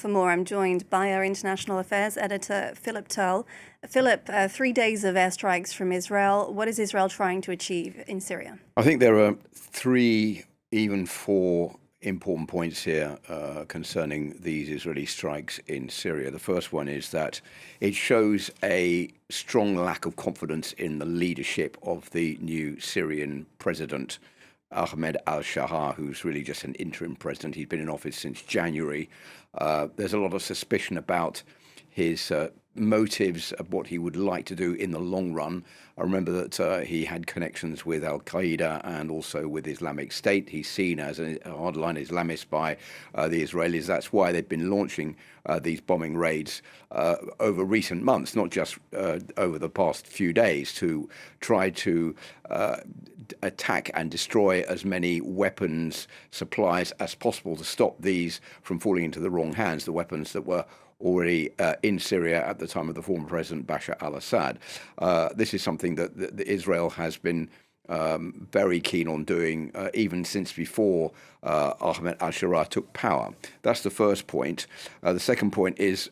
For more, I'm joined by our international affairs editor, Philipe Turle. Philippe, 3 days of airstrikes from Israel. What is Israel trying to achieve in Syria? I think there are three, even four important points here concerning these Israeli strikes in Syria. The first one is that it shows a strong lack of confidence in the leadership of the new Syrian president, Ahmed Al-Sharaa, who's really just an interim president. He's been in office since January. There's a lot of suspicion about his motives of what he would like to do in the long run. I remember that he had connections with Al-Qaeda and also with Islamic State. He's seen as a hardline Islamist by the Israelis. That's why they've been launching these bombing raids over recent months, not just over the past few days, to try to attack and destroy as many weapons supplies as possible to stop these from falling into the wrong hands, the weapons that were already in Syria at the time of the former president Bashar al-Assad. This is something that Israel has been very keen on doing even since before Ahmed al-Sharaa took power. That's the first point. The second point is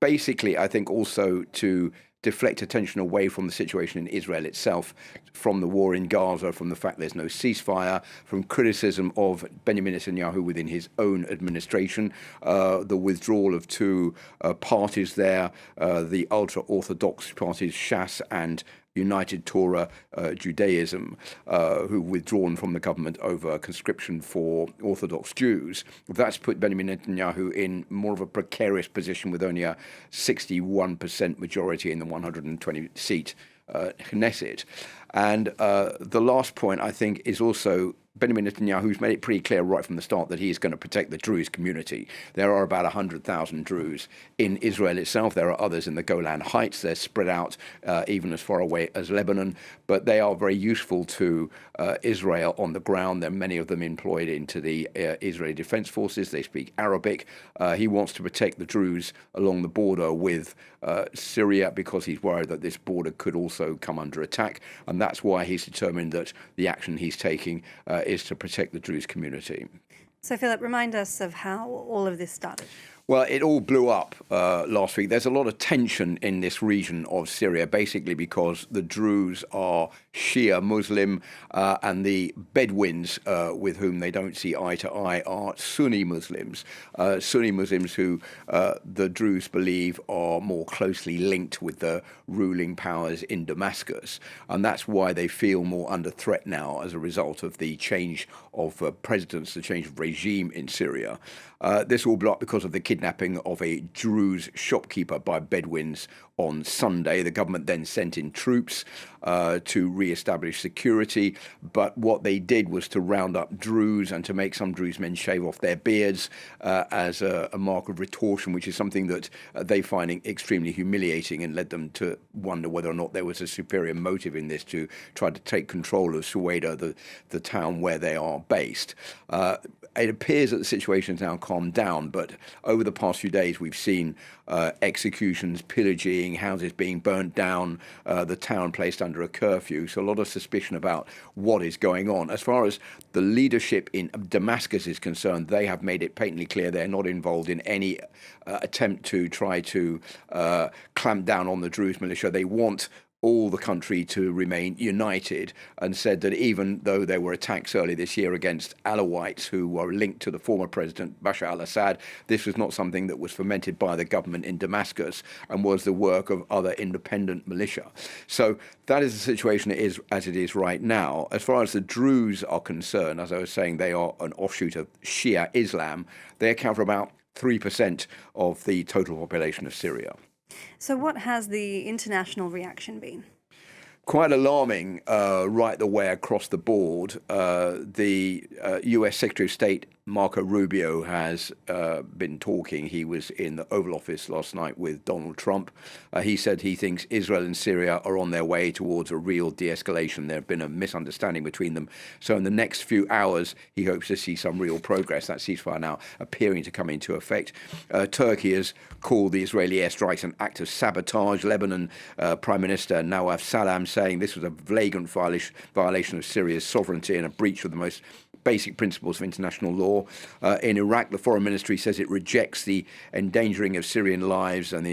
basically, I think, also to deflect attention away from the situation in Israel itself, from the war in Gaza, from the fact there's no ceasefire, from criticism of Benjamin Netanyahu within his own administration, the withdrawal of two parties there, the ultra-Orthodox parties, Shas and United Torah Judaism, who've withdrawn from the government over conscription for Orthodox Jews. That's put Benjamin Netanyahu in more of a precarious position with only a 61% majority in the 120-seat Knesset. And the last point, I think, is also Benjamin Netanyahu, who's made it pretty clear right from the start that he is going to protect the Druze community. There are about 100,000 Druze in Israel itself. There are others in the Golan Heights. They're spread out even as far away as Lebanon, but they are very useful to Israel on the ground. There are many of them employed into the Israeli Defense Forces. They speak Arabic. He wants to protect the Druze along the border with Syria because he's worried that this border could also come under attack, and that's why he's determined that the action he's taking is to protect the Druze community. So, Philip, remind us of how all of this started. Well, it all blew up last week. There's a lot of tension in this region of Syria, basically because the Druze are Shia Muslim and the Bedouins with whom they don't see eye to eye are Sunni Muslims. Sunni Muslims who the Druze believe are more closely linked with the ruling powers in Damascus. And that's why they feel more under threat now as a result of the change of presidents, the change of regime in Syria. This all blew up because of the kidnapping of a Druze shopkeeper by Bedouins on Sunday. The government then sent in troops to re-establish security, but what they did was to round up Druze and to make some Druze men shave off their beards as a mark of retortion, which is something that they find extremely humiliating and led them to wonder whether or not there was a superior motive in this to try to take control of Sweida, the town where they are based. It appears that the situation has now calmed down, but over the past few days we've seen executions, pillaging, houses being burnt down, the town placed under a curfew. So a lot of suspicion about what is going on. As far as the leadership in Damascus is concerned, they have made it patently clear they're not involved in any attempt to try to clamp down on the Druze militia. They want all the country to remain united, and said that even though there were attacks early this year against Alawites who were linked to the former president Bashar al-Assad, this was not something that was fomented by the government in Damascus and was the work of other independent militia. So that is the situation as it is right now. As far as the Druze are concerned, as I was saying, they are an offshoot of Shia Islam. They account for about 3% of the total population of Syria. So what has the international reaction been? Quite alarming right the way across the board. The US Secretary of State Marco Rubio has been talking. He was in the Oval Office last night with Donald Trump. He said he thinks Israel and Syria are on their way towards a real de-escalation. There have been a misunderstanding between them. So in the next few hours, he hopes to see some real progress. That ceasefire now appearing to come into effect. Turkey has called the Israeli airstrikes an act of sabotage. Lebanon Prime Minister Nawaf Salam saying this was a flagrant violation of Syria's sovereignty and a breach of the most basic principles of international law. In Iraq, the foreign ministry says it rejects the endangering of Syrian lives and the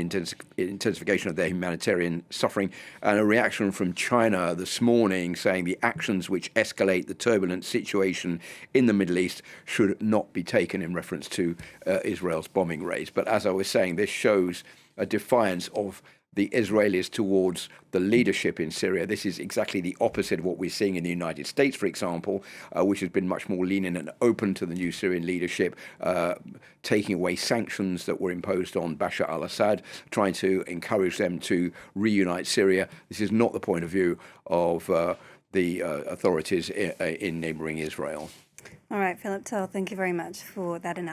intensification of their humanitarian suffering. And a reaction from China this morning saying the actions which escalate the turbulent situation in the Middle East should not be taken, in reference to Israel's bombing raids. But as I was saying, this shows a defiance of the Israelis towards the leadership in Syria. This is exactly the opposite of what we're seeing in the United States, for example, which has been much more lenient and open to the new Syrian leadership, taking away sanctions that were imposed on Bashar al-Assad, trying to encourage them to reunite Syria. This is not the point of view of the authorities in neighboring Israel. All right, Philipe Turle, thank you very much for that analysis.